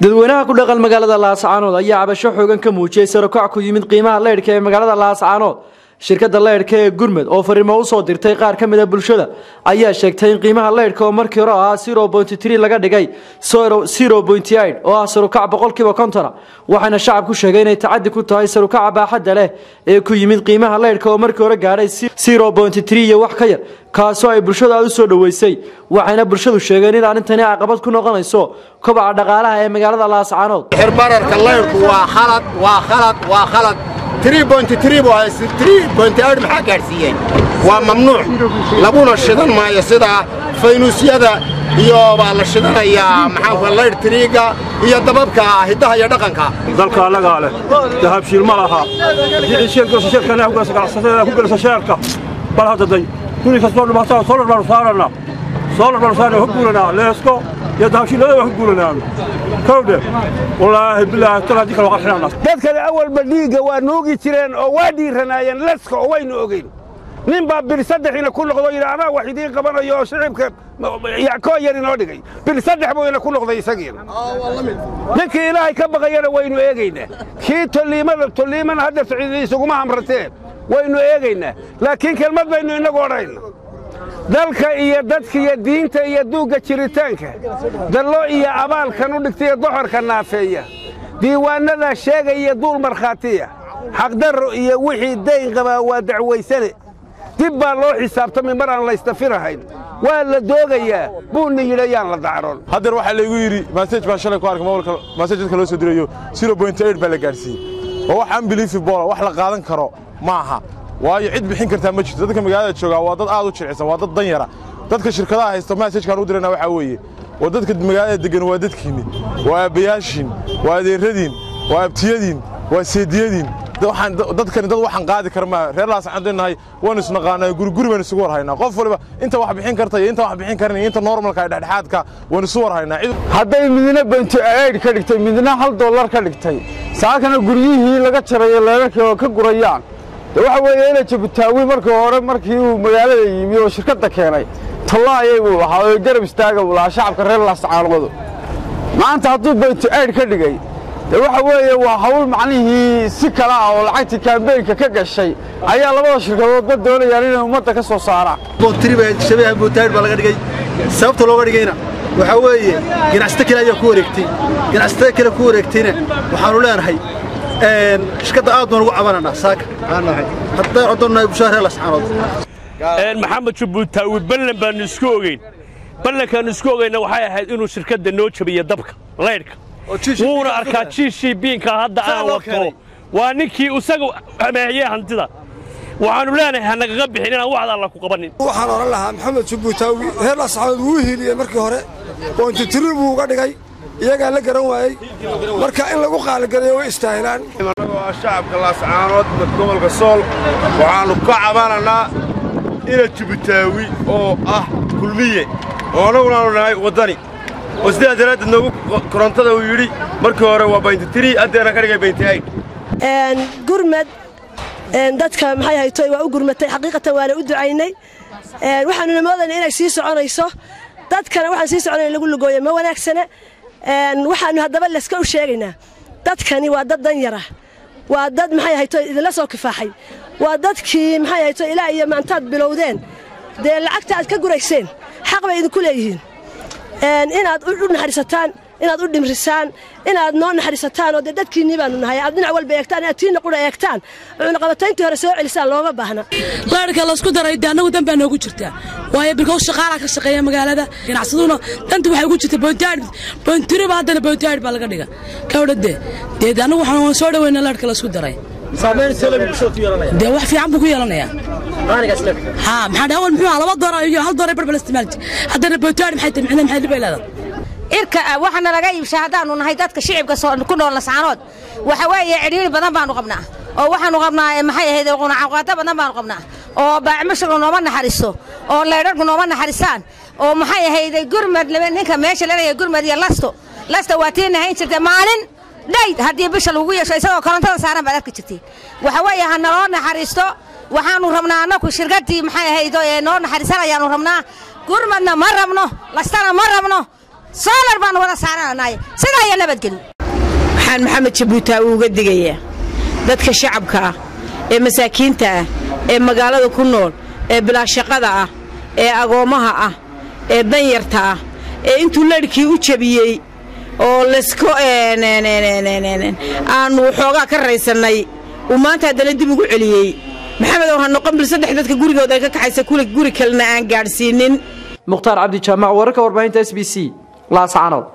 dadweynaha ku dhaqan magaalada Laascaanood ayaa cabasho xoogan ka muujiyay sare u kac ku yimid qiimaha leydhka ee magaalada Laascaanood. shirkadda leydhka ee Gurmed oo fariimo u soo dirtay qaar ka mid ah bulshada ayaa sheegtay in qiimaha leydhka oo markii hore ahaa 0.3 laga dhigay 0.8 oo ah sare u kac boqolkiiba 50 waxaana shacabku sheegay inay tacaddi ku tahay sare u kaca baaxadda leh ee ku yimid qiimaha leydhka oo markii hore gaadhay 0.3 iyo wax ka yar kaasoo ay bulshada u soo dhaweysay waxaana bulshadu sheegeen in arintani caqabad ku noqonayso kobaca dhaqaalaha ee magaalada Laascaanood. xirbararka leydhku waa khalad 3.3 waa 3.8 maxaa gaarsiiyay waa mamnuuc laguna shidan maayo sida faynuusyada iyo baa la shidanayaa maxaa leydh triga iyo dababka hidaha iyo dhaqanka dalka anaga leh dahabshiil ma laha shirkana ku galsa sheerka bal hada day kuli ka soo dhamaata solar barsaana hubulana leesko ya dahabshiil la hubulana كوده والله بالله ترى ديك الوقحنا dadka awal badhiga waa noogi jireen oo waa dhiiranayeen laska oo waynu ogeyn nin baa bil saddexina ku noqdo iraana wax idin qabanayo shicibka yaako yar inoo dhigay bil saddex buu ina ku noqday isagiina ninkii ilaahay ka baqayana waynu eegaynaa kii toliimana hadda isugu hamrateen waynu eegaynaa laakiin kelmad baynu inagu odhayna dalka iyo dadka iyo diinta iyo duuga jiritaanka dallo iyo abaalkan u dhigtay doxorka naafeeya diiwaanada sheegaya duul markhaatiya xaqdarro iyo wixii dayn qaba waa dacwaysane dib baa loo xisaabtamay mar aan la istafirahayn waa la doogayaa buuna yidhayaan la dacroon haddana waxaa laygu yidhi masaj baa shalay ku arkay mobilka masajadka loo soo dirayo 0.8 baa la gaarsiiyey oo wax unbelievable wax la qaadan karo maaha waayo cid bixin kartaa ma jirto dadka magaalada jooga waa dad aad u jircisan waa dad dan yara dadka shirkadaha haysta masajkan u dirana waxa weeye waa dadka magaalada degan waa dadkiini waa abayaashin waa adeeradiin waa abtiyadiin waa seediyadiin dadkani dad waxaan qaadi karma reer Laascaanoodnahay waan isnaqaanay guriguri baan isugu warhaynaa qof waliba inta wax bixin karta iyo inta wax bixin karin inta normalka ay dhexdhexaadka waan isugu warhaynaa hadday midna bantu aid ka dhigtay midna $1 ka dhigtay saakana guriyihii laga jaray leerka ka gurayaan waxa weeye inay Jabuutaawi markii uu magaalada yimi oo shirkadda keenay tallaayay uu lahaa oo garab istaaga uu lahaa shacabka reer Laascaanood maanta hadduu bantu aid ka dhigay waxa weeye waa hawl macnihii si kala ah oo lacagtii campaign-ka ka gashay ayaa labada shirkadoodba doonayaan inay ummadda ka soo saaraan boontriba shabeeha bantu aid baa laga dhigay sababta looga dhigayna waxa weeye ganacsato kale ayaa ku wareegtayna waxaanu leenahay shirkadda aad baan ugu cabananaa saaka hadday codonnahay bulshada reer Laascaanood maxamed Jabuutaawi ballan baan isku ogeyn ballankan isku ogeyna waxay ahayd inuu shirkadda noo jabiyo dabka leydhka wuuna arkaa GCB-ka hadda aan wato waa ninkii isagu ameeyay hantida waxaanu leenahay hanaga bixin inaan wax alla ku qabanin waxaan oran lahaa maxamed Jabuutaawi reer Laascaanood wuu hiliyay markii hore oo inta tirib uga dhigay iyaga la garan waayay marka in lagu qaaligareeyo way istaahilaan waa shacabka Laascaanood gobolka Sool waxaanu ka cabananaa ina Jabuutaawi oo ah kulmiye oo anaguna nahay wadani oo sida daraad nagu korontada uu yiri markii hore waa 23 adeena ka dhigay 28 Gurmed dadka maxay haytay waa u gurmatay xaqiiqatan waana u ducaynay waxaanu moodaynaa inay sii soconayso dadkana waxaan sii soconay lagu lugooyo ma wanaagsana waxaanu haddaba la iska u sheegaynaa dadkani waa dad dan yara waa dad maxay haytay idinla soo kifaaxay waa dadkii maxay haytay ilaa iyo maantaad bilowdeen dee lacagta aad ka gurayseen xaq bay idinku leeyihiin inaad u naxariisataan inaad u dhimrisaan inaad noo naxariisataan oo dadkiinii baanu nahay aad dhinac walba eegtaan inaad tiina qura eegtaan cuna qabatayntii hore soo celisaan looma baahna leydhka la isku daray anagu dan baa noogu jirtaa waayo bilkow shaqaalaha ka shaqeeya magaalada ganacsaduna danta waxay ugu jirtaa boontaariba haddana boontaari baa laga dhiga kawdhade dee anagu waxaan soo dhaweynaa leydhka la isku daray dee wax fiican buu ku yeelanayaa maxaa dhawan muxuu $2 iyo $1 barbal isticmaalti haddana boontaari maxay tahay maxay leedahay irka waxana laga iibshaa hadaanu nahay dadka shicibka ku nool Laascaanood waxa weeye cidhiir badan baanu qabnaa oo waxaanu qabnaa maxay ahayd qunacaqaata badan baanu qabnaa oo baacmisho nooma naxariiso oo leydhku nooma naxariisaan oo maxay ahayd Gurmed ninka meesha leeyahay Gurmed iyo lasto waatiina hayn jirtay maalin dhayd hadii bisha lagu yeesho isagoo korontada saaran baad arki jirtay waxa weeye hana loo naxariisto waxaanu rabnaa anaku shirkadii maxay ahayd oo noo naxariisanayaanu rabnaa Gurmedna ma rabno lastana ma rabno soolar baan wada saaranahay sida ay nabadgelyo waxaan maxamed jabuuti uga digayaa dadka shacabka ah ee masaakiinta ah ee magaalada ku nool ee bilaa shaqada ah ee agoomaha ah ee danyarta ah ee intuu leedhkii u jabiyey oo lesko aanu xoogaa ka raysanay uu maanta haddana dib ugu celiyey maxamed oo ha noqon bil saddex dadka gurigooda ay ka kaxaysa kule guri kalena aan gaadhsiinin mukhtaar cabdi jaamac wararka warbaahinta SBC laascaanood